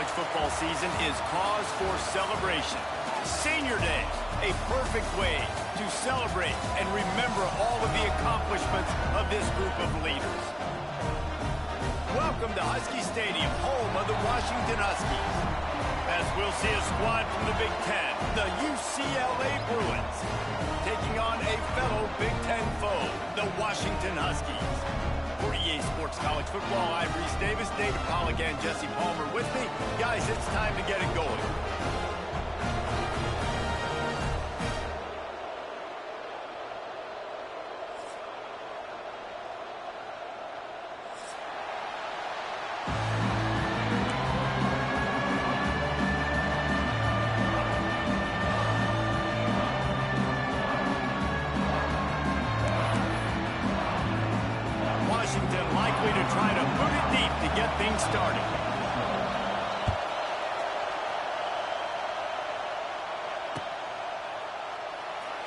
college football season is cause for celebration. Senior Day, a perfect way to celebrate and remember all of the accomplishments of this group of leaders. Welcome to Husky Stadium, home of the Washington Huskies. As we'll see a squad from the Big Ten, the UCLA Bruins, taking on a fellow Big Ten foe, the Washington Huskies. For EA Sports College Football, I'm Reese Davis, David Pollack, and Jesse Palmer with me. Guys, it's time to get it going. Likely to try to put it deep to get things started.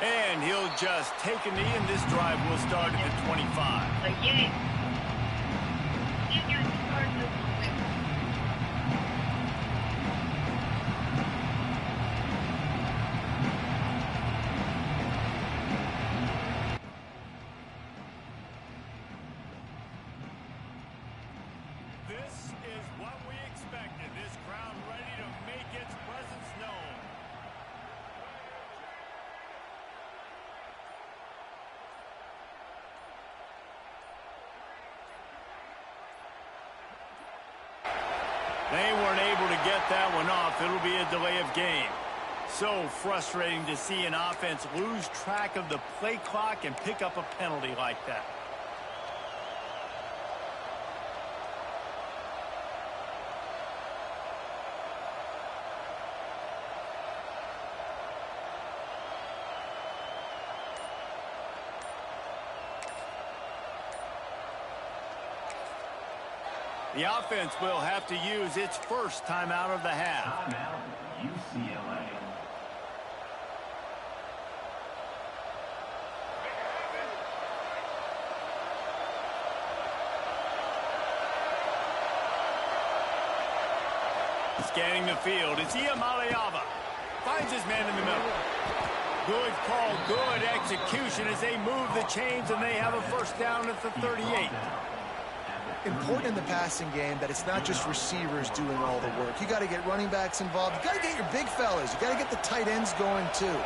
And he'll just take a knee, and this drive will start at the 25. This is what we expected. This crowd ready to make its presence known. They weren't able to get that one off. It'll be a delay of game. So frustrating to see an offense lose track of the play clock and pick up a penalty like that. The offense will have to use its first timeout of the half. Timeout, UCLA. Scanning the field, it's Iamaleava. Finds his man in the middle. Good call, good execution as they move the chains, and they have a first down at the 38. Important in the passing game that it's not just receivers doing all the work. You got to get running backs involved. You got to get your big fellas. You got to get the tight ends going too.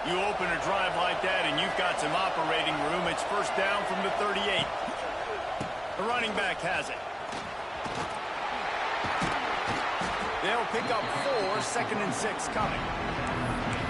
You open a drive like that and you've got some operating room. It's first down from the 38. The running back has it. They'll pick up 4, 2nd and 6 coming.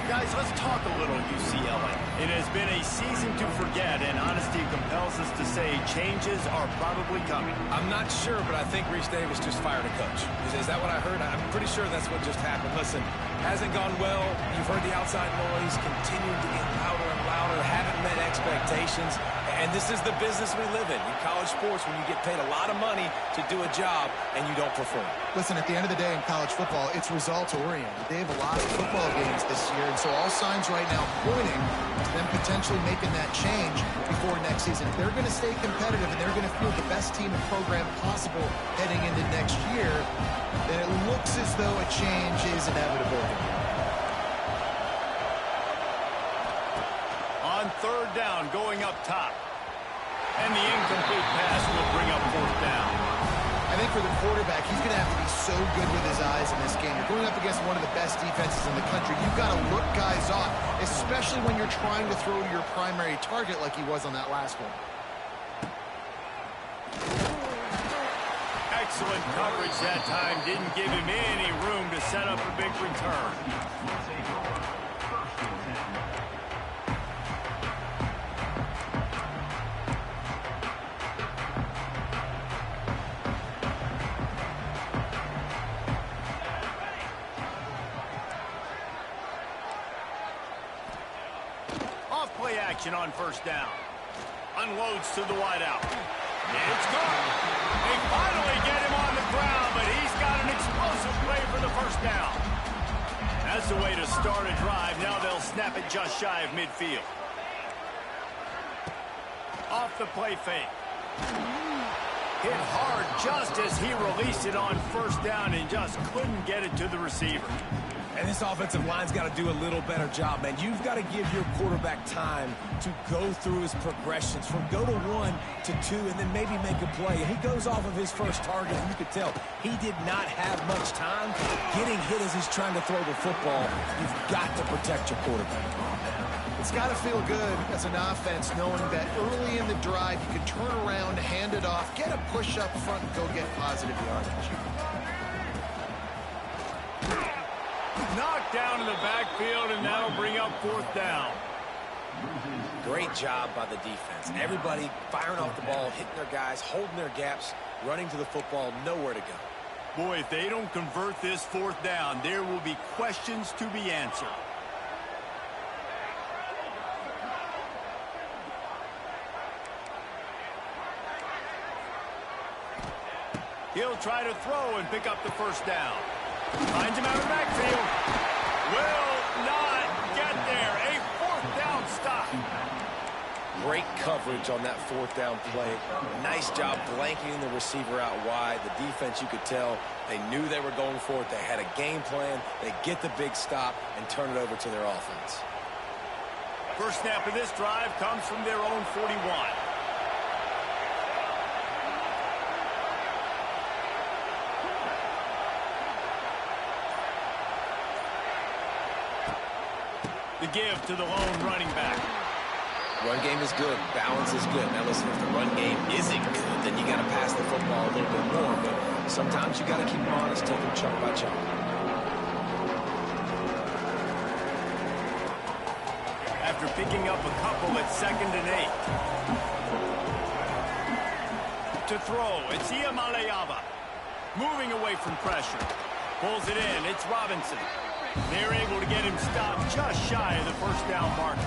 Guys, let's talk a little UCLA. It has been a season to forget, and honesty compels us to say changes are probably coming. I'm not sure, but I think Reese Davis just fired a coach. Is that what I heard? I'm pretty sure that's what just happened. Listen, hasn't gone well. You've heard the outside noise, continued to get louder and louder, haven't met expectations. And this is the business we live in college sports, when you get paid a lot of money to do a job and you don't perform. Listen, at the end of the day in college football, it's results-oriented. They have a lot of football games this year, and so all signs right now pointing to them potentially making that change before next season. If they're going to stay competitive and they're going to field the best team and program possible heading into next year, then it looks as though a change is inevitable. On third down, going up top. And the incomplete pass will bring up fourth down. I think for the quarterback, he's going to have to be so good with his eyes in this game. You're going up against one of the best defenses in the country. You've got to look guys off, especially when you're trying to throw to your primary target like he was on that last one. Excellent coverage that time. Didn't give him any room to set up a big return. Play action on first down. Unloads to the wideout. It's good. They finally get him on the ground, but he's got an explosive play for the first down. That's the way to start a drive. Now they'll snap it just shy of midfield. Off the play fake. Hit hard just as he released it on first down and just couldn't get it to the receiver. And this offensive line's got to do a little better job, man. You've got to give your quarterback time to go through his progressions from go to 1 to 2 and then maybe make a play. And he goes off of his first target, and you could tell he did not have much time getting hit as he's trying to throw the football. You've got to protect your quarterback. It's got to feel good as an offense knowing that early in the drive you can turn around, hand it off, get a push up front, and go get positive yardage. Knocked down in the backfield, and that'll bring up fourth down. Great job by the defense. Everybody firing off the ball, hitting their guys, holding their gaps, running to the football, nowhere to go. Boy, if they don't convert this fourth down, there will be questions to be answered. He'll try to throw and pick up the first down. Finds him out of the backfield. Will not get there. A fourth down stop. Great coverage on that fourth down play. Nice job blanketing the receiver out wide. The defense, you could tell, they knew they were going for it. They had a game plan. They get the big stop and turn it over to their offense. First snap of this drive comes from their own 41. The give to the lone running back. Run game is good. Balance is good. Now listen, if the run game isn't good, then you got to pass the football a little bit more. But sometimes you got to keep them honest, take them chunk by chunk. After picking up a couple at 2nd and 8. To throw, it's Iamaleava. Moving away from pressure. Pulls it in, it's Robinson. They're able to get him stopped just shy of the first down marker.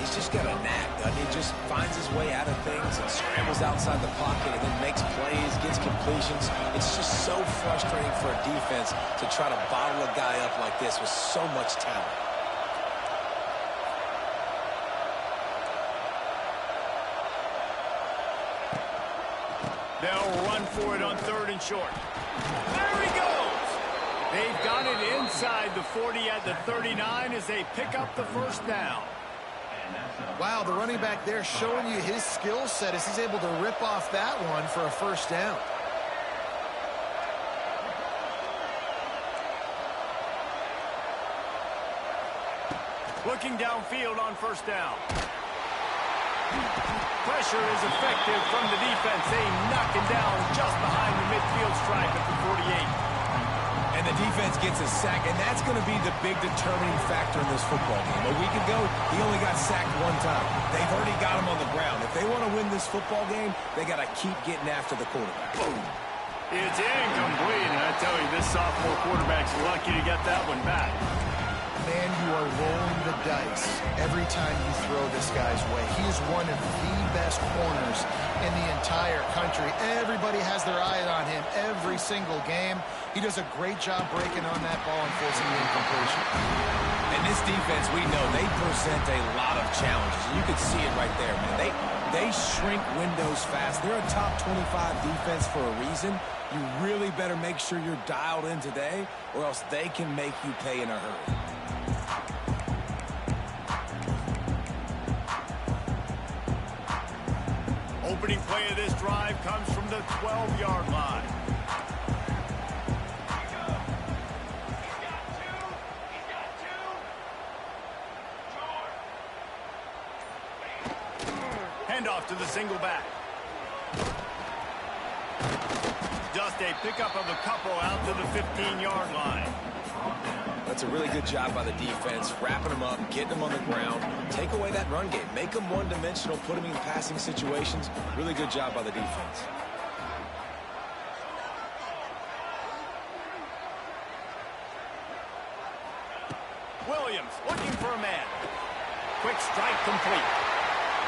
He's just got a knack, doesn't he? Just finds his way out of things and scrambles outside the pocket and then makes plays, gets completions. It's just so frustrating for a defense to try to bottle a guy up like this with so much talent. They'll run for it on 3rd and short. There he goes! They've got it inside the 40 at the 39 as they pick up the first down. Wow, the running back there showing you his skill set as he's able to rip off that one for a first down. Looking downfield on first down. Pressure is effective from the defense. They knock him down just behind the midfield stripe at the 48. And the defense gets a sack, and that's going to be the big determining factor in this football game. A week ago, he only got sacked one time. They've already got him on the ground. If they want to win this football game, they got to keep getting after the quarterback. Boom. It's incomplete, and I tell you, this sophomore quarterback's lucky to get that one back. Man, you are rolling the dice every time you throw this guy's way. He is one of the best corners in the entire country. Everybody has their eye on him every single game. He does a great job breaking on that ball and forcing the incompletion. And this defense, we know, they present a lot of challenges. You can see it right there, man. They shrink windows fast. They're a top 25 defense for a reason. You really better make sure you're dialed in today, or else they can make you pay in a hurry. Opening play of this drive comes from the 12-yard line. Handoff to the single back. Just a pickup of a couple out to the 15-yard line. That's a really good job by the defense, wrapping them up, getting them on the ground, take away that run game, make them one-dimensional, put them in passing situations. Really good job by the defense. Williams looking for a man. Quick strike complete.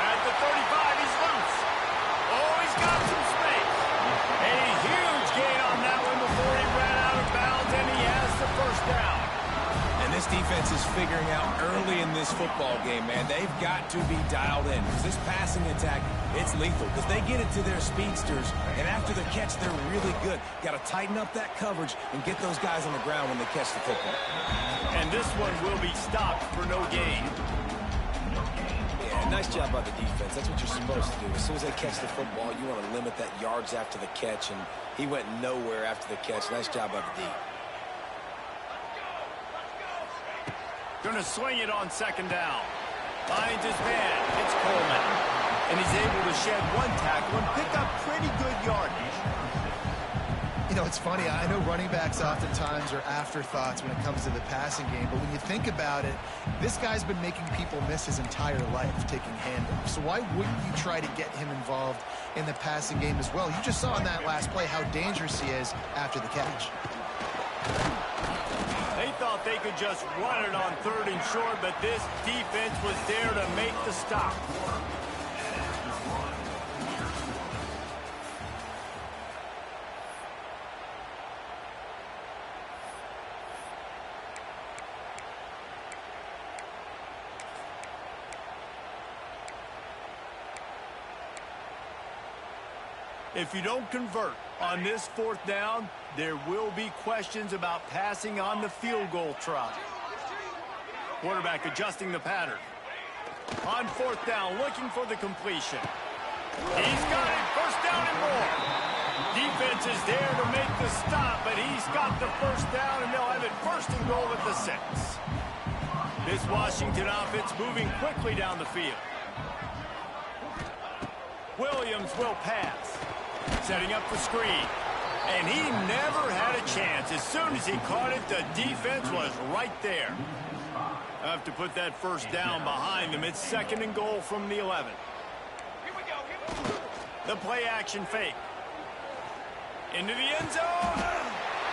At the 35, he's loose. Oh, he's got some space. A huge gain on that one before he ran out of bounds, and he has the first down. And this defense defense is figuring out early in this football game, man. They've got to be dialed in. This passing attack, it's lethal because they get it to their speedsters, and after the catch, they're really good. Got to tighten up that coverage and get those guys on the ground when they catch the football. And this one will be stopped for no gain. Yeah, nice job by the defense. That's what you're supposed to do. As soon as they catch the football, you want to limit that yards after the catch, and he went nowhere after the catch. Nice job by the D. Going to swing it on second down. Finds his man. It's Coleman. And he's able to shed one tackle and pick up pretty good yardage. You know, it's funny. I know running backs oftentimes are afterthoughts when it comes to the passing game, but when you think about it, this guy's been making people miss his entire life taking handoffs. So why wouldn't you try to get him involved in the passing game as well? You just saw in that last play how dangerous he is after the catch. They thought they could just run it on 3rd and short, but this defense was there to make the stop. If you don't convert on this 4th down, there will be questions about passing on the field goal try. Quarterback adjusting the pattern. On 4th down, looking for the completion. He's got it, 1st down and more. Defense is there to make the stop, but he's got the 1st down, and they'll have it 1st and goal at the 6. This Washington offense moving quickly down the field. Williams will pass. Setting up the screen. And he never had a chance. As soon as he caught it, the defense was right there. I have to put that 1st down behind them. It's 2nd and goal from the 11. The play action fake. Into the end zone.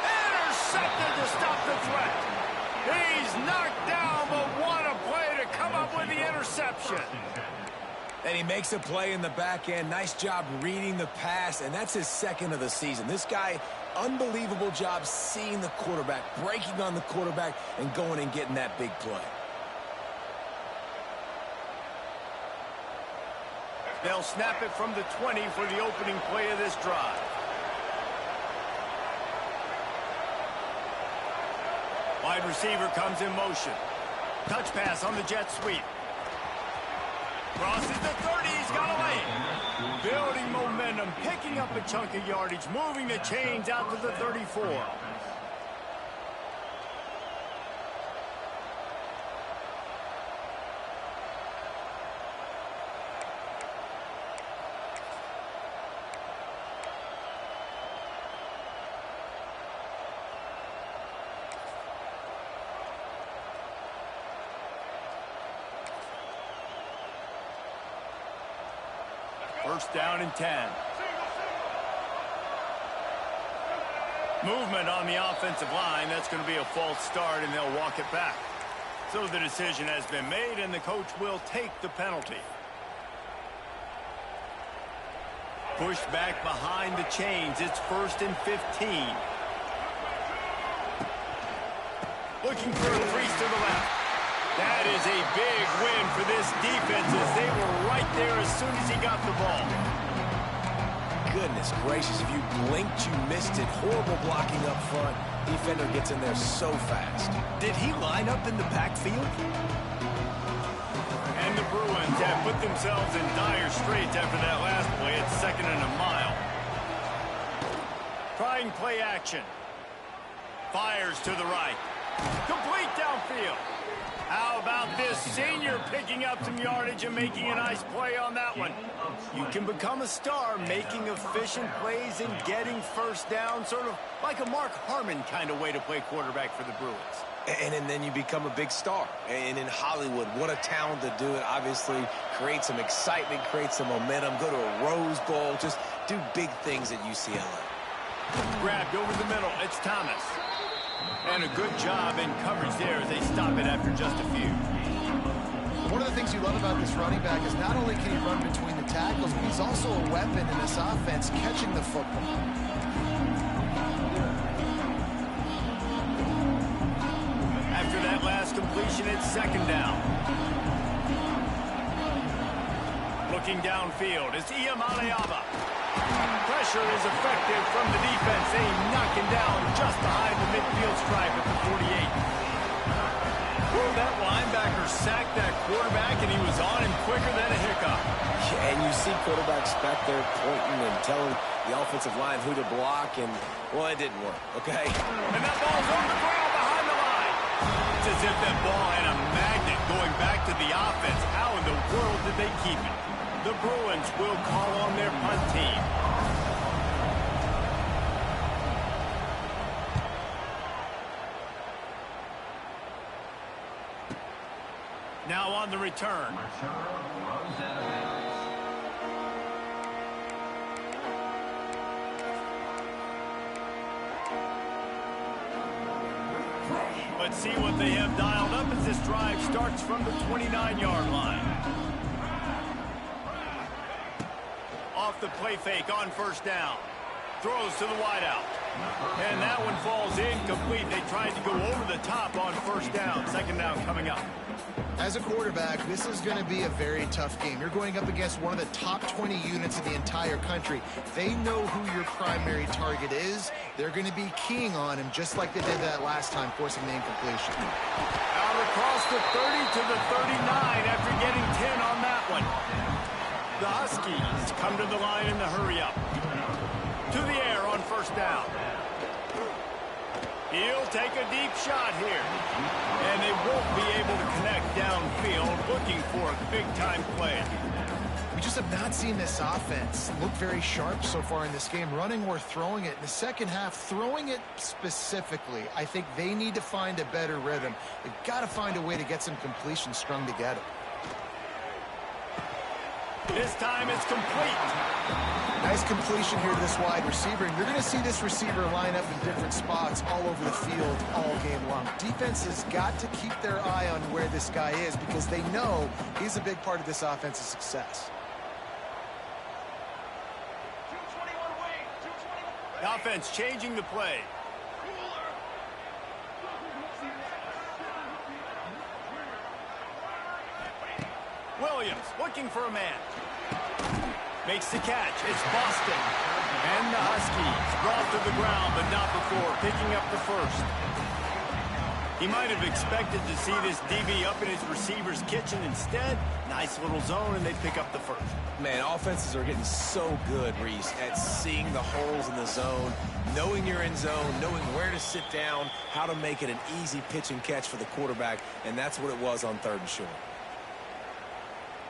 Intercepted to stop the threat. He's knocked down, but what a play to come up with the interception. And he makes a play in the back end. Nice job reading the pass, and that's his 2nd of the season. This guy, unbelievable job seeing the quarterback, breaking on the quarterback, and going and getting that big play. They'll snap it from the 20 for the opening play of this drive. Wide receiver comes in motion. Touch pass on the jet sweep. Crosses the 30, he's got a lane. Building momentum, picking up a chunk of yardage, moving the chains out to the 34. First down and 10. Movement on the offensive line. That's going to be a false start, and they'll walk it back. So the decision has been made, and the coach will take the penalty. Pushed back behind the chains. It's 1st and 15. Looking for a crease to the left. That is a big win for this defense as they were right there as soon as he got the ball. Goodness gracious, if you blinked, you missed it. Horrible blocking up front. Defender gets in there so fast. Did he line up in the backfield? And the Bruins have put themselves in dire straits after that last play. It's 2nd and a mile. Trying play action. Fires to the right. Complete downfield. How about this senior picking up some yardage and making a nice play on that one? You can become a star making efficient plays and getting 1st down, sort of like a Mark Harmon kind of way to play quarterback for the Bruins. And then you become a big star. And in Hollywood, what a talent to do it. Obviously, create some excitement, create some momentum, go to a Rose Bowl, just do big things at UCLA. Grabbed over the middle. It's Thomas. And a good job in coverage there as they stop it after just a few. One of the things you love about this running back is not only can he run between the tackles, but he's also a weapon in this offense catching the football. After that last completion, completion at second down. Looking downfield is Iyamaleava. Pressure is effective from the defense. They knock him down just behind the midfield stripe at the 48. Well, that linebacker sacked that quarterback, and he was on him quicker than a hiccup. Yeah, and you see quarterbacks back there pointing and telling the offensive line who to block, and, well, it didn't work, okay? And that ball's on the ground behind the line. It's as if that ball had a magnet going back to the offense. How in the world did they keep it? The Bruins will call on their punt team. Now on the return. Let's see what they have dialed up as this drive starts from the 29-yard line. Off the play fake on first down. Throws to the wideout. And that one falls incomplete. They tried to go over the top on first down. Second down coming up. As a quarterback, this is going to be a very tough game. You're going up against one of the top 20 units in the entire country. They know who your primary target is. They're going to be keying on him just like they did that last time, forcing the incompletion. Out across the 30 to the 39 after getting 10 on that one. The Huskies come to the line in the hurry-up. To the air on first down. He'll take a deep shot here. And they won't be able to connect downfield, looking for a big-time play. We just have not seen this offense look very sharp so far in this game, running or throwing it. In the second half, throwing it specifically, I think they need to find a better rhythm. They've got to find a way to get some completion strung together. This time it's complete. Nice completion here to this wide receiver, and you're going to see this receiver line up in different spots all over the field all game long. Defense has got to keep their eye on where this guy is because they know he's a big part of this offense's success. The offense changing the play. Williams looking for a man. Makes the catch. It's Boston. And the Huskies brought to the ground, but not before picking up the first. He might have expected to see this DB up in his receiver's kitchen. Instead, nice little zone, and they pick up the first. Man, offenses are getting so good, Reese, at seeing the holes in the zone, knowing you're in zone, knowing where to sit down, how to make it an easy pitch and catch for the quarterback, and that's what it was on third and short.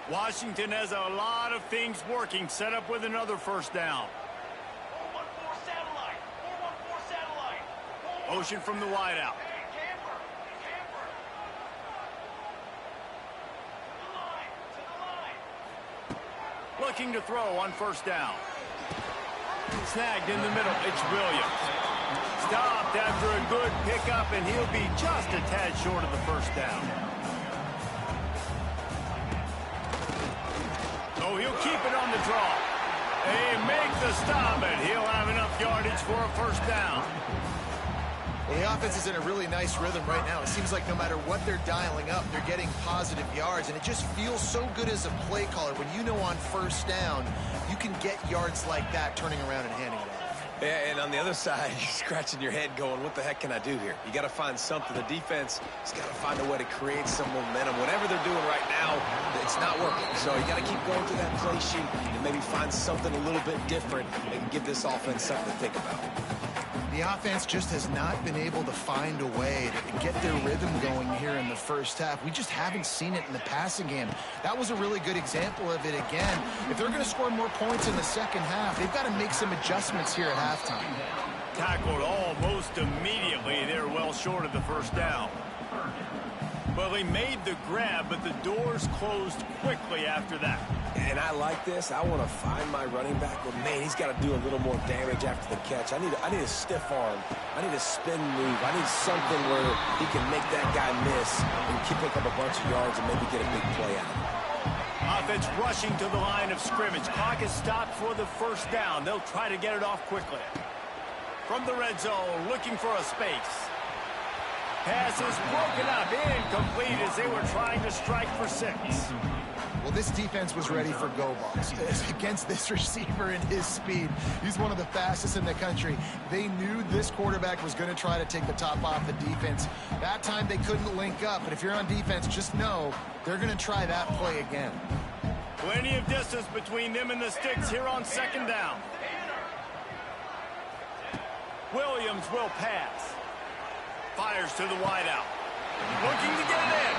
Washington has a lot of things working, set up with another first down. 414 satellite. 414 satellite. Motion from the wideout. Camper. To the line. Looking to throw on first down. Snagged in the middle. It's Williams. Stopped after a good pickup, and he'll be just a tad short of the first down. Oh, he'll keep it on the draw. They make the stop, and he'll have enough yardage for a first down. Well, the offense is in a really nice rhythm right now. It seems like no matter what they're dialing up, they're getting positive yards, and it just feels so good as a play caller when you know on first down you can get yards like that turning around and handing it off. Yeah, and on the other side, you're scratching your head going, what the heck can I do here? You got to find something. The defense has got to find a way to create some momentum. Whatever they're doing right now, it's not working. So you got to keep going through that play sheet and maybe find something a little bit different and give this offense something to think about. The offense just has not been able to find a way to get their rhythm going here in the first half. We just haven't seen it in the passing game. That was a really good example of it again. If they're going to score more points in the second half, they've got to make some adjustments here at halftime. Tackled almost immediately. They're well short of the first down. Well, he made the grab, but the doors closed quickly after that. And I like this. I want to find my running back, but man, he's got to do a little more damage after the catch. I need a stiff arm. I need a spin move. I need something where he can make that guy miss and pick up a bunch of yards and maybe get a big play out of it. Offense rushing to the line of scrimmage. Clock is stopped for the first down. They'll try to get it off quickly. From the red zone, looking for a space. pass is broken up, incomplete as they were trying to strike for 6. Well, this defense was ready for go balls against this receiver and his speed. He's one of the fastest in the country. They knew this quarterback was going to try to take the top off the defense. That time they couldn't link up, but if you're on defense, just know they're going to try that play again. Plenty of distance between them and the sticks here on 2nd down. Williams will pass. Fires to the wideout. Looking to get it in.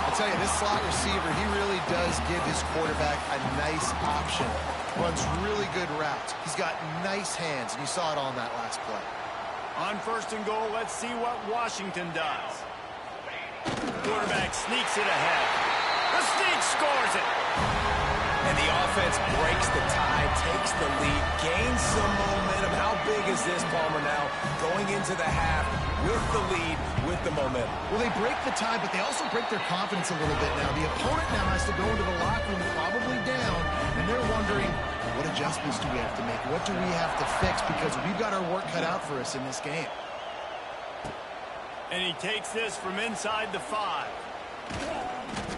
I'll tell you, this slot receiver, he really does give his quarterback a nice option. Runs really good routes. He's got nice hands, and you saw it on that last play. On 1st and goal, let's see what Washington does. Quarterback sneaks it ahead. The sneak scores it. And the offense breaks the tie, takes the lead, gains some momentum. How big is this, Palmer, now? Going into the half with the lead, with the momentum. Well, they break the tie, but they also break their confidence a little bit now. The opponent now has to go into the locker room probably down, and they're wondering, what adjustments do we have to make? What do we have to fix? Because we've got our work cut out for us in this game. And he takes this from inside the 5.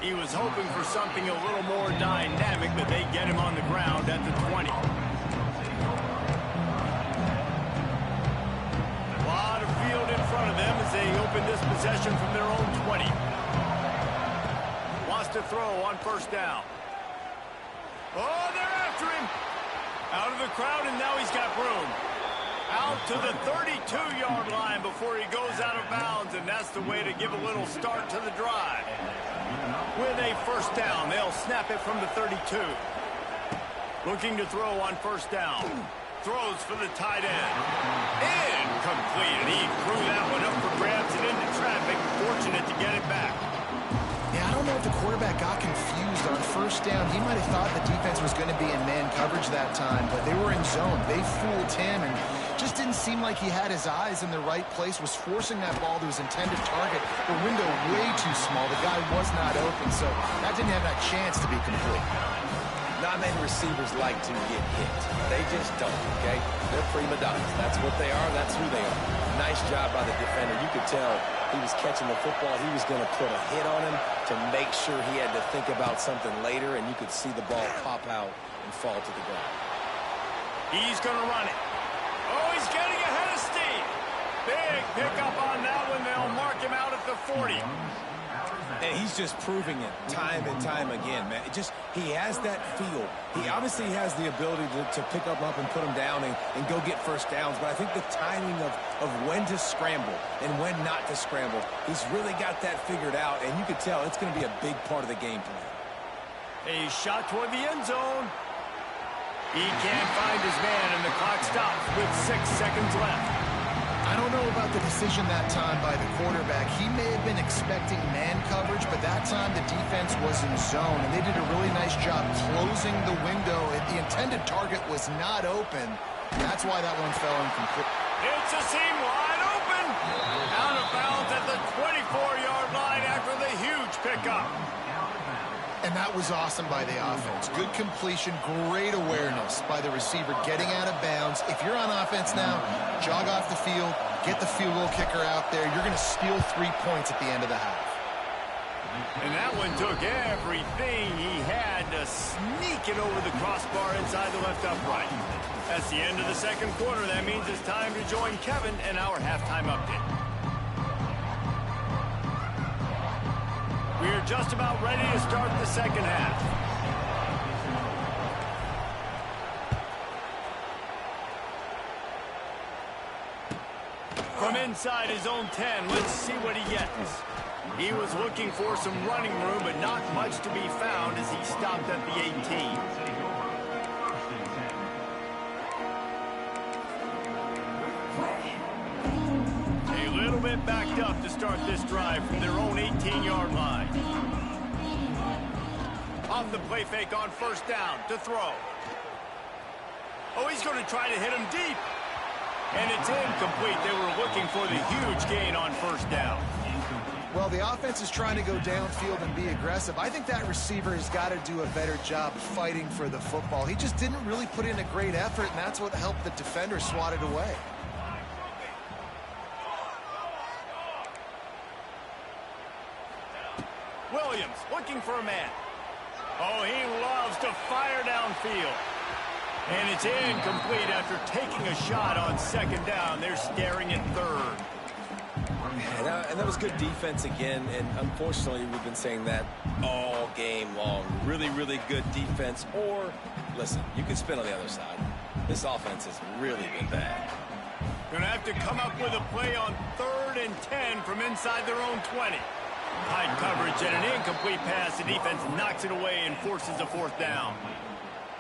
He was hoping for something a little more dynamic, but they get him on the ground at the 20. A lot of field in front of them as they open this possession from their own 20. Wants to throw on 1st down. Oh, they're after him. Out of the crowd, and now he's got room. Out to the 32-yard line before he goes out of bounds, and that's the way to give a little start to the drive. With a 1st down, they'll snap it from the 32. Looking to throw on 1st down. Throws for the tight end. Incomplete, and he threw that one up for grabs and into traffic. Fortunate to get it back. Yeah, I don't know if the quarterback got confused on 1st down. He might have thought the defense was going to be in man coverage that time, but they were in zone. They fooled him, and just didn't seem like he had his eyes in the right place, was forcing that ball to his intended target. The window way too small. The guy was not open, so that didn't have that chance to be complete. Not many receivers like to get hit. They just don't, okay? They're prima donnas. That's what they are. That's who they are. Nice job by the defender. You could tell he was catching the football. He was going to put a hit on him to make sure he had to think about something later, and you could see the ball pop out and fall to the ground. He's going to run it. Oh, he's getting ahead of steam. Big pickup on that one. They'll mark him out at the 40. And he's just proving it time and time again, man. He has that feel. He obviously has the ability to pick up and put him down and go get 1st downs. But I think the timing of when to scramble and when not to scramble, he's really got that figured out. And you could tell it's going to be a big part of the game plan. A shot toward the end zone. He can't find his man, and the clock stops with 6 seconds left. I don't know about the decision that time by the quarterback. He may have been expecting man coverage, but that time the defense was in zone, and they did a really nice job closing the window. The intended target was not open. That's why that one fell incomplete. It's a seam wide open. Out of bounds at the 24-yard line after the huge pickup. And that was awesome by the offense. Good completion, great awareness by the receiver getting out of bounds. If you're on offense now, jog off the field, get the field goal kicker out there. You're going to steal 3 points at the end of the half. And that one took everything he had to sneak it over the crossbar inside the left upright. That's the end of the 2nd quarter. That means it's time to join Kevin in our halftime update. We are just about ready to start the 2nd half. From inside his own 10, let's see what he gets. He was looking for some running room, but not much to be found as he stopped at the 18. A little bit backed up to start this drive from their own 18-yard line. Off the play fake on 1st down to throw. Oh, he's going to try to hit him deep. And it's incomplete. They were looking for the huge gain on 1st down. Well, the offense is trying to go downfield and be aggressive. I think that receiver has got to do a better job fighting for the football. He just didn't really put in a great effort, and that's what helped the defender swat it away. Williams looking for a man. Oh, he loves to fire downfield. And it's incomplete after taking a shot on second down. They're staring at third. And that was good defense again, and unfortunately we've been saying that all game long. Really, really good defense. Or, listen, you can spin on the other side. This offense has really been bad. Going to have to come up with a play on 3rd and 10 from inside their own 20. High coverage and an incomplete pass. The defense knocks it away and forces a 4th down.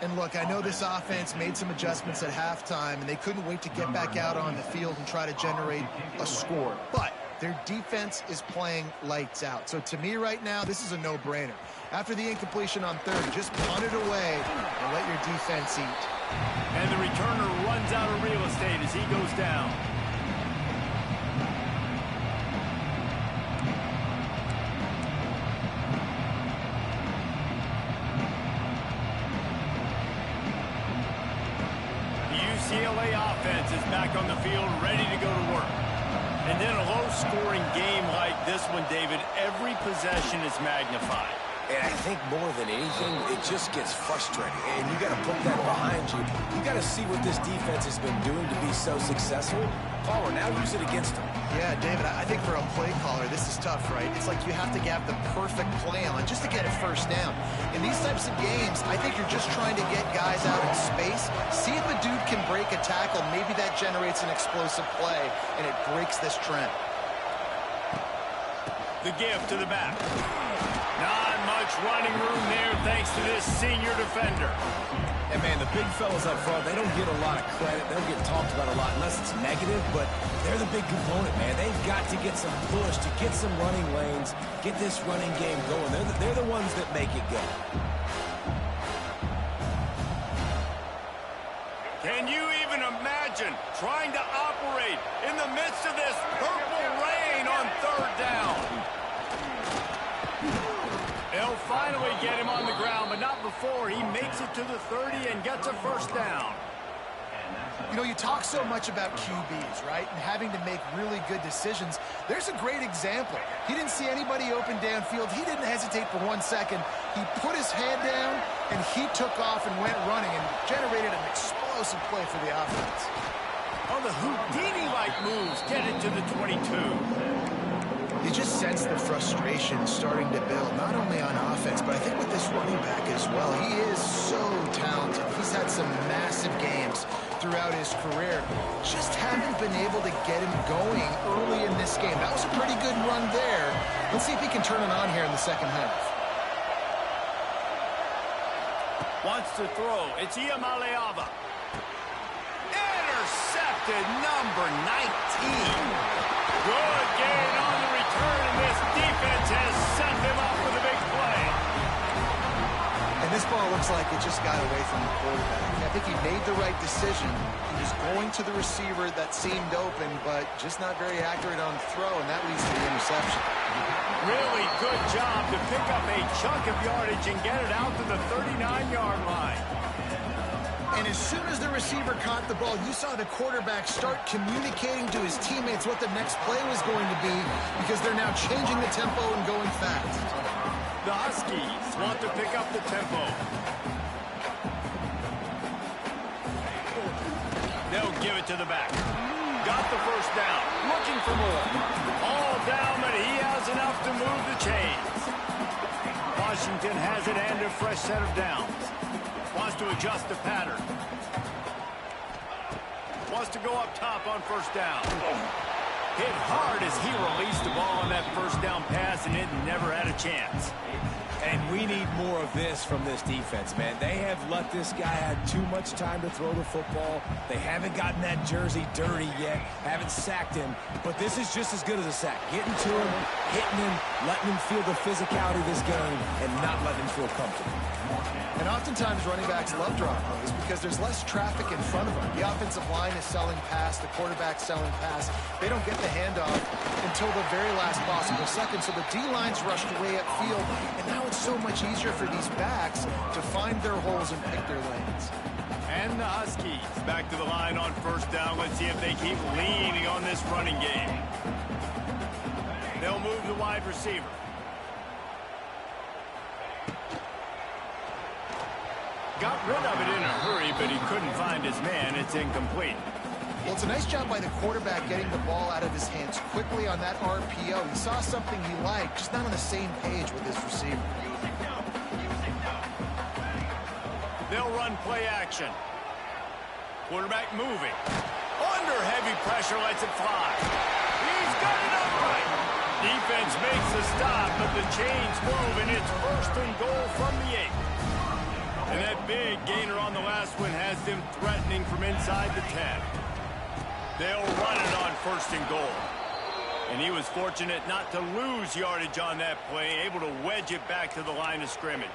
And look, I know this offense made some adjustments at halftime, and they couldn't wait to get back out on the field and try to generate a score. But their defense is playing lights out. So to me right now, this is a no-brainer. After the incompletion on 3rd, just punt it away and let your defense eat. And the returner runs out of real estate as he goes down. UCLA offense is back on the field, ready to go to work. And then a low-scoring game like this one, David, every possession is magnified. And I think more than anything, it just gets frustrating. And you got to put that behind you. You got to see what this defense has been doing to be so successful. Caller, now use it against them. Yeah, David, I think for a play caller, this is tough, right? It's like you have to have the perfect play on just to get a first down. In these types of games, I think you're just trying to get guys out in space, see if a dude can break a tackle. Maybe that generates an explosive play, and it breaks this trend. The give to the back. Not much running room there thanks to this senior defender. And, man, the big fellas up front, they don't get a lot of credit. They don't get talked about a lot unless it's negative, but they're the big component, man. They've got to get some push, to get some running lanes, get this running game going. They're the ones that make it go. Can you even imagine trying to operate in the midst of this purple rain on 3rd down? They'll finally get him on the ground, but not before he makes it to the 30 and gets a first down. You know, you talk so much about QBs, right, and having to make really good decisions. There's a great example. He didn't see anybody open downfield. He didn't hesitate for 1 second. He put his head down, and he took off and went running and generated an explosive play for the offense. Oh, the Houdini-like moves get it to the 22. You just sense the frustration starting to build, not only on offense, but I think with this running back as well. He is so talented. He's had some massive games throughout his career. Just haven't been able to get him going early in this game. That was a pretty good run there. Let's see if he can turn it on here in the second half. Wants to throw. It's Iamaleava. Intercepted, number 19. Good gain on the return, and this defense has set them up with a big play. And this ball looks like it just got away from the quarterback. I think he made the right decision. He was going to the receiver that seemed open, but just not very accurate on the throw, and that leads to the interception. Really good job to pick up a chunk of yardage and get it out to the 39-yard line. And as soon as the receiver caught the ball, you saw the quarterback start communicating to his teammates what the next play was going to be, because they're now changing the tempo and going fast. The Huskies want to pick up the tempo. They'll give it to the back. Got the first down. Looking for more. All down, but he has enough to move the chains. Washington has it and a fresh set of downs. Wants to adjust the pattern. Wants to go up top on first down. Hit hard as he released the ball on that first down pass, and it never had a chance. And we need more of this from this defense, man. They have let this guy have too much time to throw the football. They haven't gotten that jersey dirty yet, haven't sacked him. But this is just as good as a sack. Getting to him, hitting him, letting him feel the physicality of this game, and not letting him feel comfortable. And oftentimes running backs love drawing plays because there's less traffic in front of them. The offensive line is selling pass, the quarterback's selling pass. They don't get the handoff until the very last possible second, so the D-line's rushed away upfield, and now it's so much easier for these backs to find their holes and pick their lanes. And the Huskies back to the line on first down. Let's see if they keep leaning on this running game. They'll move the wide receiver. Got rid of it in a hurry, but he couldn't find his man. It's incomplete. Well, it's a nice job by the quarterback getting the ball out of his hands quickly on that RPO. He saw something he liked, just not on the same page with his receiver. They'll run play action. Quarterback moving. Under heavy pressure, lets it fly. He's got it upright. Defense makes the stop, but the chains move, and it's 1st and goal from the 8. And that big gainer on the last one has them threatening from inside the 10. They'll run it on 1st and goal. And he was fortunate not to lose yardage on that play, able to wedge it back to the line of scrimmage.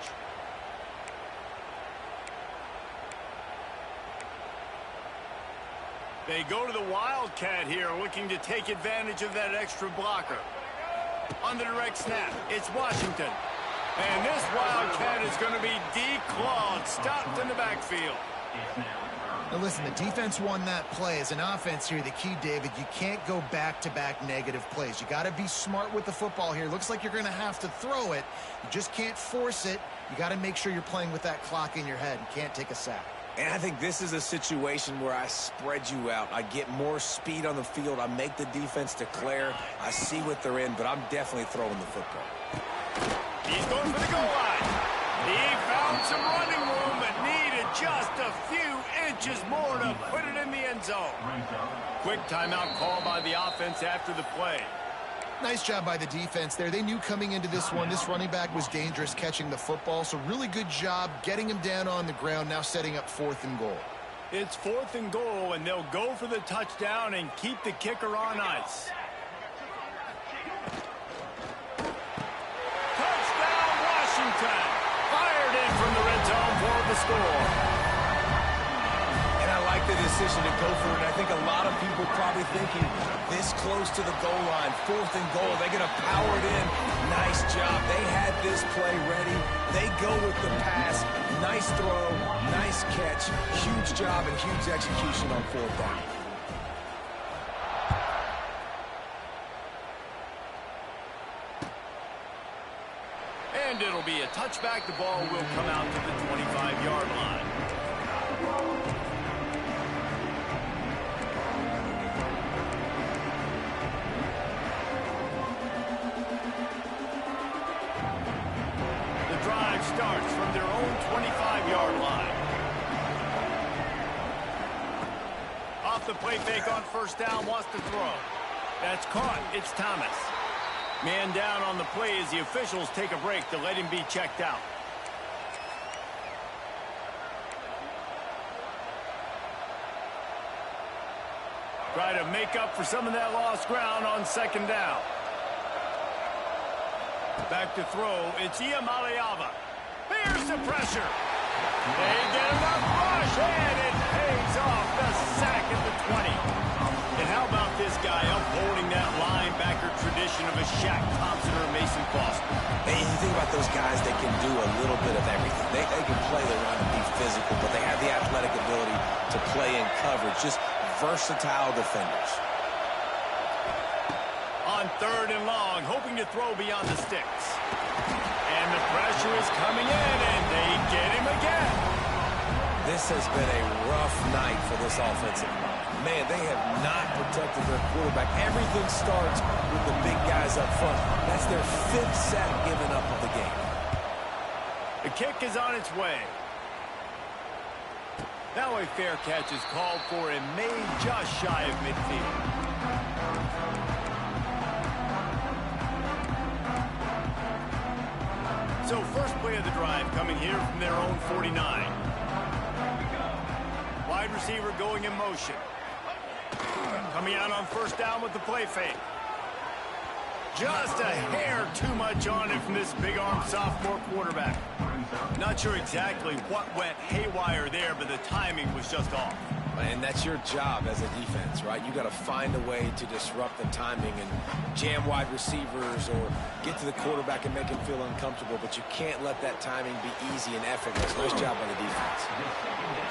They go to the Wildcat here, looking to take advantage of that extra blocker. On the direct snap, it's Washington. And this Wildcat is going to be declawed, stopped in the backfield. Now listen, the defense won that play. As an offense here, the key, David, you can't go back-to-back negative plays. You got to be smart with the football here. Looks like you're going to have to throw it. You just can't force it. You got to make sure you're playing with that clock in your head and can't take a sack. And I think this is a situation where I spread you out. I get more speed on the field. I make the defense declare. I see what they're in, but I'm definitely throwing the football. He's going for the goal line. He found some running room, but needed just a few inches more to put it in the end zone. Quick timeout call by the offense after the play. Nice job by the defense there. They knew coming into this one, this running back was dangerous catching the football, so really good job getting him down on the ground, now setting up 4th and goal. It's 4th and goal, and they'll go for the touchdown and keep the kicker on ice. Touchdown, Washington! Fired in from the red zone for the score. And I like the decision to go for it. I think a lot of people probably thinking this close to the goal line, 4th and goal, they're going to power it in. Nice job. They had this play ready. They go with the pass. Nice throw, nice catch. Huge job and huge execution on 4th down. And it'll be a touchback. The ball will come out to the 25-yard line. Starts from their own 25-yard line. Off the play fake on 1st down, wants to throw. That's caught. It's Thomas. Man down on the play as the officials take a break to let him be checked out. Try to make up for some of that lost ground on 2nd down. Back to throw. It's Iamaleava. Here's the pressure. They get enough rush, and it pays off. The sack at the 20. And how about this guy upholding that linebacker tradition of a Shaq Thompson or Mason Foster? Hey, you think about those guys, they can do a little bit of everything. They can play the run and be physical, but they have the athletic ability to play in coverage. Just versatile defenders. On 3rd and long, hoping to throw beyond the sticks. And the pressure is coming in, and they get him again. This has been a rough night for this offensive line. Man, they have not protected their quarterback. Everything starts with the big guys up front. That's their 5th sack given up of the game. The kick is on its way. Now a fair catch is called for and made just shy of midfield. So first play of the drive coming here from their own 49. Wide receiver going in motion. Coming out on 1st down with the play fake. Just a hair too much on it from this big-armed sophomore quarterback. Not sure exactly what went haywire there, but the timing was just off. And that's your job as a defense, right? You got to find a way to disrupt the timing and jam wide receivers or get to the quarterback and make him feel uncomfortable, but you can't let that timing be easy and effortless. Nice job by the defense.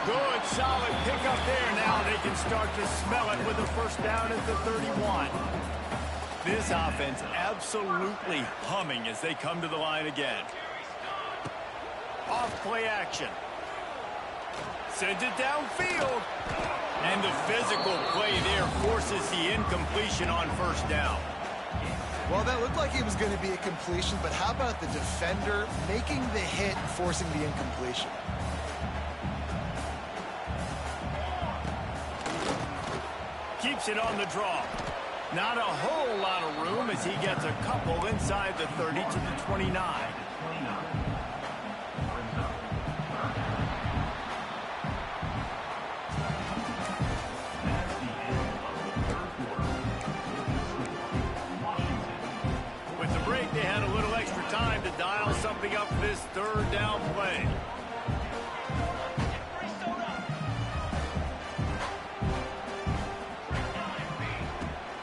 Good, solid pickup there. Now they can start to smell it with a 1st down at the 31. This offense absolutely humming as they come to the line again. Off play action. Sends it downfield. And the physical play there forces the incompletion on first down. Well, that looked like it was going to be a completion, but how about the defender making the hit and forcing the incompletion? Keeps it on the draw. Not a whole lot of room as he gets a couple inside the 30 to the 29. With the break, they had a little extra time to dial something up for this third down play.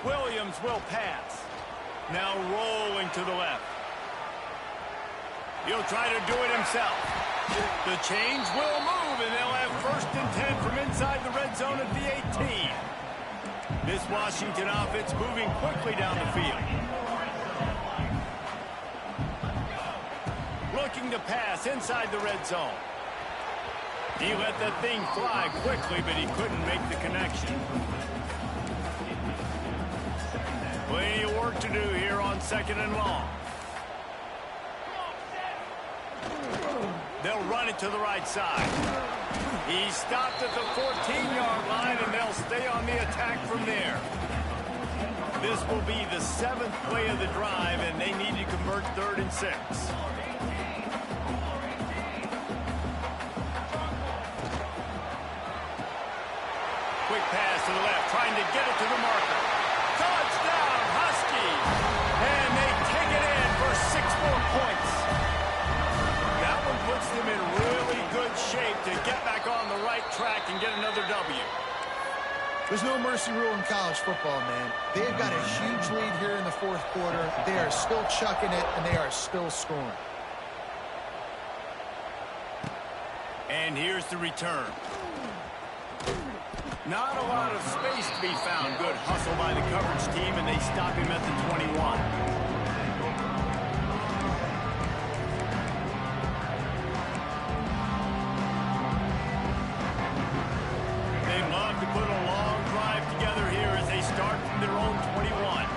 Williams will pass. Now rolling to the left. He'll try to do it himself. The change will move, and they'll have 1st and 10 from inside the red zone at the 18. This Washington offense moving quickly down the field. Looking to pass inside the red zone. He let that thing fly quickly, but he couldn't make the connection. Plenty of work to do here on 2nd and long. They'll run it to the right side. He stopped at the 14-yard line, and they'll stay on the attack from there. This will be the 7th play of the drive, and they need to convert 3rd and 6. Quick pass to the left, trying to get it to the marker. Touchdown, Huskies! And they take it in for 6 more points. That one puts them in really good shape to get back on the right track and get another W. There's no mercy rule in college football, man. They've got a huge lead here in the 4th quarter. They are still chucking it, and they are still scoring. And here's the return. Not a lot of space to be found. Good hustle by the coverage team, and they stop him at the 21. They love to put a long drive together here as they start from their own 21.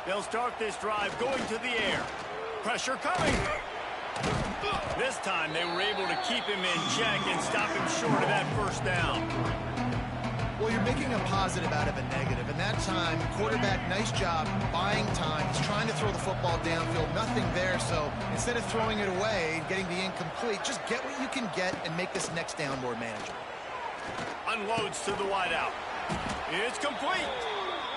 They'll start this drive going to the air. Pressure coming. This time they were able to keep him in check and stop him short of that 1st down. Well, you're making a positive out of a negative. And that time, quarterback, nice job buying time. He's trying to throw the football downfield. Nothing there. So instead of throwing it away and getting the incomplete, just get what you can get and make this next down more manageable. Unloads to the wideout. It's complete.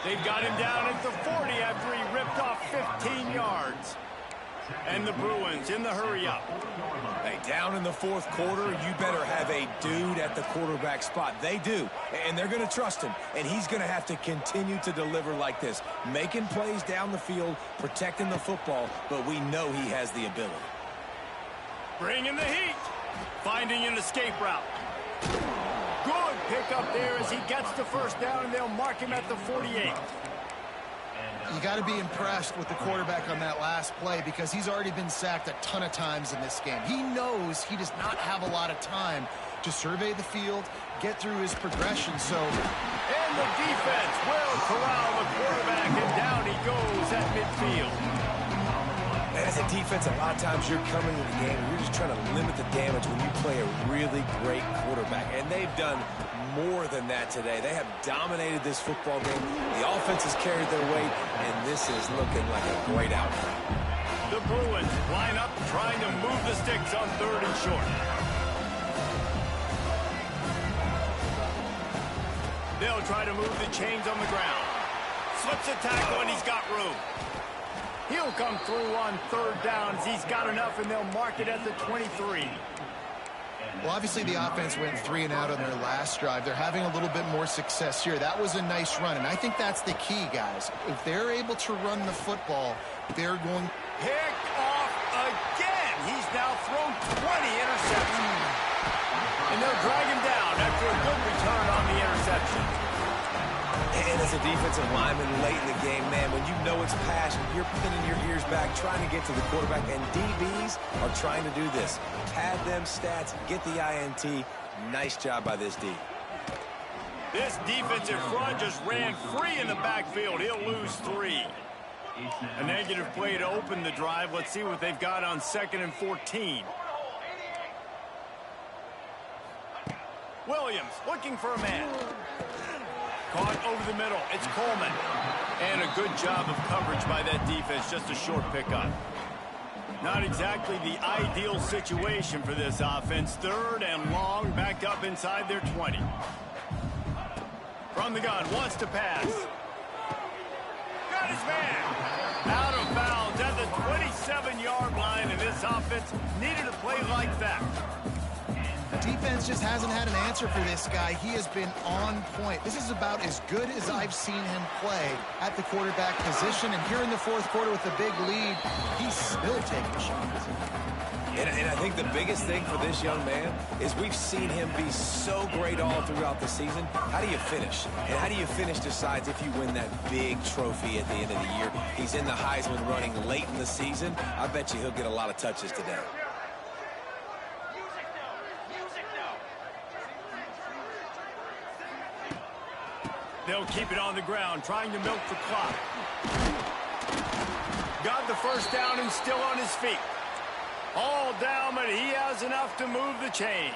They've got him down at the 40 after he ripped off 15 yards. And the Bruins in the hurry-up. Hey, down in the 4th quarter, you better have a dude at the quarterback spot. They do, and they're going to trust him, and he's going to have to continue to deliver like this, making plays down the field, protecting the football, but we know he has the ability. Bringing the heat. Finding an escape route. Good pickup there as he gets the 1st down, and they'll mark him at the 48. You got to be impressed with the quarterback on that last play because he's already been sacked a ton of times in this game. He knows he does not have a lot of time to survey the field, get through his progression. And the defense will corral the quarterback, and down he goes at midfield. As a defense, a lot of times you're coming to the game and you're just trying to limit the damage when you play a really great quarterback. And they've done more than that today. They have dominated this football game. The offense has carried their weight, and this is looking like a great outcome. The Bruins line up trying to move the sticks on 3rd and short. They'll try to move the chains on the ground. Slips a tackle, and he's got room. He'll come through on 3rd down as he's got enough, and they'll mark it at the 23. Well, obviously the offense went 3 and out on their last drive. They're having a little bit more success here. That was a nice run, and I think that's the key, guys. If they're able to run the football, they're going... Pick off again. He's now thrown 20 interceptions. And they'll drag him down after a good return on the interception. And As a defensive lineman late in the game, man, when you know it's passion, you're pinning your ears back, trying to get to the quarterback, and DBs are trying to do this. Pad them stats, get the INT. Nice job by this D. This defensive front just ran free in the backfield. He'll lose 3. A negative play to open the drive. Let's see what they've got on 2nd and 14. Williams looking for a man. Caught over the middle. It's Coleman. And a good job of coverage by that defense. Just a short pickup. Not exactly the ideal situation for this offense. 3rd and long, back up inside their 20. From the gun, wants to pass. Got his man. Out of bounds at the 27-yard line, and this offense needed a play like that. The defense just hasn't had an answer for this guy. He has been on point. This is about as good as I've seen him play at the quarterback position. And here in the 4th quarter with the big lead, he's still taking shots. And I think the biggest thing for this young man is we've seen him be so great all throughout the season. How do you finish? And how do you finish decides if you win that big trophy at the end of the year. He's in the Heisman running late in the season. I bet you he'll get a lot of touches today. They'll keep it on the ground, trying to milk the clock. Got the first down and still on his feet. All down, but he has enough to move the chains.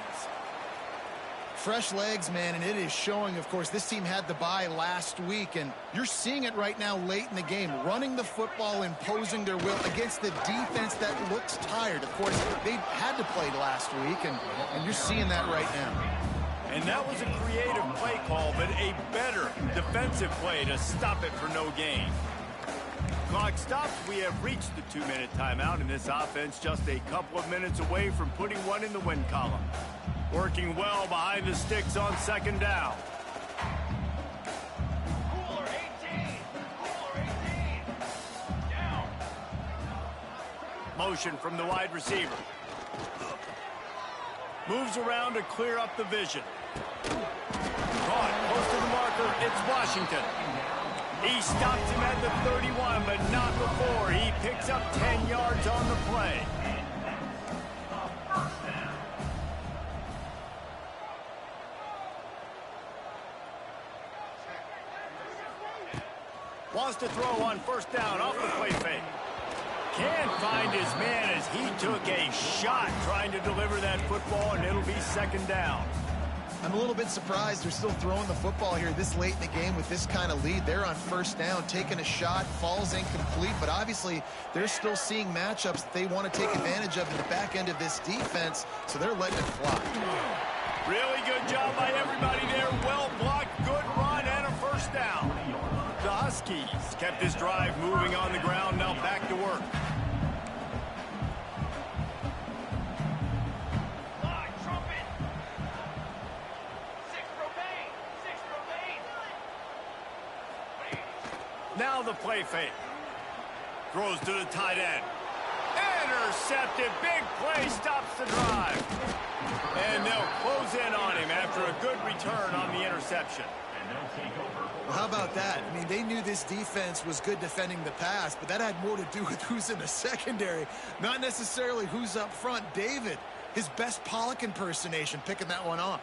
Fresh legs, man, and it is showing, of course. This team had the bye last week, and you're seeing it right now late in the game. Running the football, imposing their will against the defense that looks tired. Of course, they had to play last week, and you're seeing that right now. And that was a creative play call, but a better defensive play to stop it for no gain. Clock stops. We have reached the 2-minute timeout, and this offense just a couple of minutes away from putting one in the win column. Working well behind the sticks on 2nd down. Cooler 18. Cooler 18. Down. Motion from the wide receiver. Moves around to clear up the vision. Caught close to the marker. It's Washington. He stops him at the 31, but not before. He picks up 10 yards on the play. Wants to throw on 1st down off the play fake. Can't find his man as he took a shot trying to deliver that football, and it'll be 2nd down. I'm a little bit surprised they're still throwing the football here this late in the game with this kind of lead. They're on 1st down, taking a shot, falls incomplete, but obviously they're still seeing matchups that they want to take advantage of in the back end of this defense, so they're letting it fly. Really good job by everybody there. Well blocked, good run, and a 1st down. The Huskies kept this drive moving on the ground, now back to work. Now the play fake. Throws to the tight end. Intercepted. Big play stops the drive. And they'll close in on him after a good return on the interception. Well, how about that? I mean, they knew this defense was good defending the pass, but that had more to do with who's in the secondary, not necessarily who's up front. David, his best Pollock impersonation, picking that one off.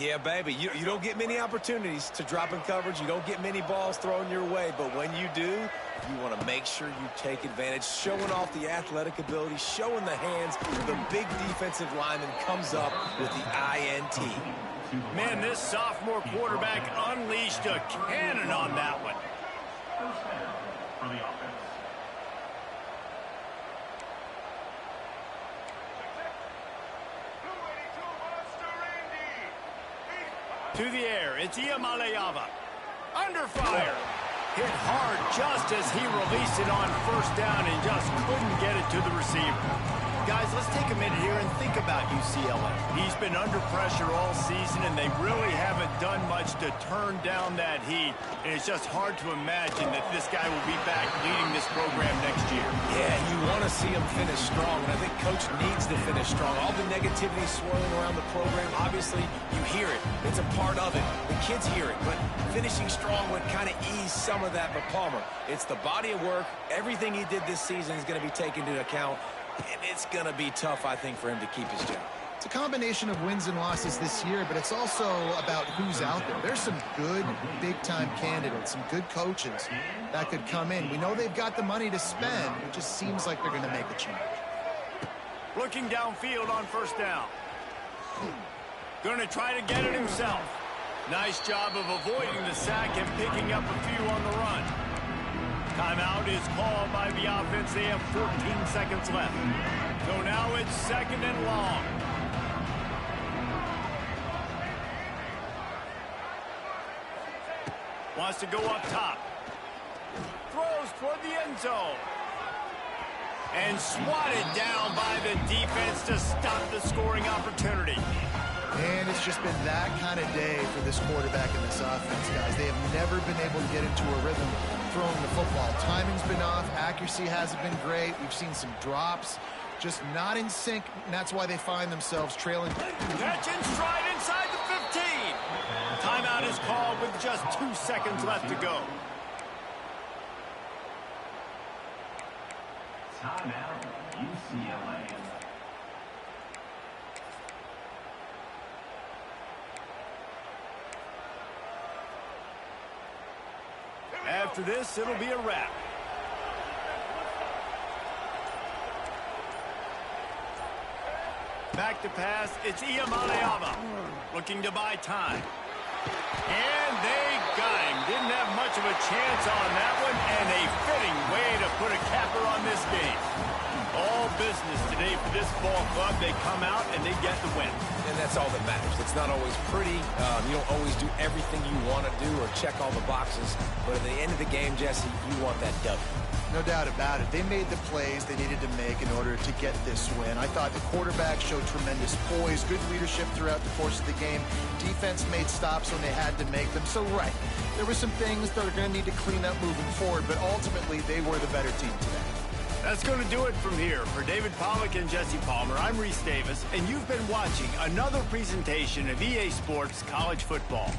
Yeah, baby, you don't get many opportunities to drop in coverage. You don't get many balls thrown your way, but when you do, you want to make sure you take advantage, showing off the athletic ability, showing the hands. The big defensive lineman comes up with the INT. Man, this sophomore quarterback unleashed a cannon on that one. To the air, it's Iamaleava. Under fire. Hit hard just as he released it on 1st down and just couldn't get it to the receiver. Guys, let's take a minute here and think about UCLA. He's been under pressure all season, and they really haven't done much to turn down that heat. And it's just hard to imagine that this guy will be back leading this program next year. Yeah, you want to see him finish strong, and I think Coach needs to finish strong. All the negativity swirling around the program, obviously, you hear it. It's a part of it. The kids hear it. But finishing strong would kind of ease some of that, but Palmer, it's the body of work. Everything he did this season is going to be taken into account, and it's going to be tough, I think, for him to keep his job. It's a combination of wins and losses this year, but it's also about who's out there. There's some good big-time candidates, some good coaches that could come in. We know they've got the money to spend. It just seems like they're going to make a change. Looking downfield on first down. Going to try to get it himself. Nice job of avoiding the sack and picking up a few on the run. Timeout is called by the offense. They have 14 seconds left. So now it's 2nd and long. Wants to go up top. Throws toward the end zone. And swatted down by the defense to stop the scoring opportunity. And it's just been that kind of day for this quarterback and this offense, guys. They have never been able to get into a rhythm throwing the football. Timing's been off. Accuracy hasn't been great. We've seen some drops. Just not in sync, and that's why they find themselves trailing. Catch and stride inside the 15. Timeout is called with just 2 seconds left to go. Timeout, UCLA. After this, it'll be a wrap. Back to pass, it's Iamaleava looking to buy time. And they got him. Didn't have much of a chance on that one, and a fitting way to put a capper on this game. All business today for this ball club. They come out and they get the win. And that's all that matters. It's not always pretty. You don't always do everything you want to do or check all the boxes. But at the end of the game, Jesse, you want that W. No doubt about it. They made the plays they needed to make in order to get this win. I thought the quarterback showed tremendous poise, good leadership throughout the course of the game. Defense made stops when they had to make them. So, right, there were some things that are going to need to clean up moving forward, but ultimately they were the better team today. That's going to do it from here. For David Pollack and Jesse Palmer, I'm Reese Davis, and you've been watching another presentation of EA Sports College Football.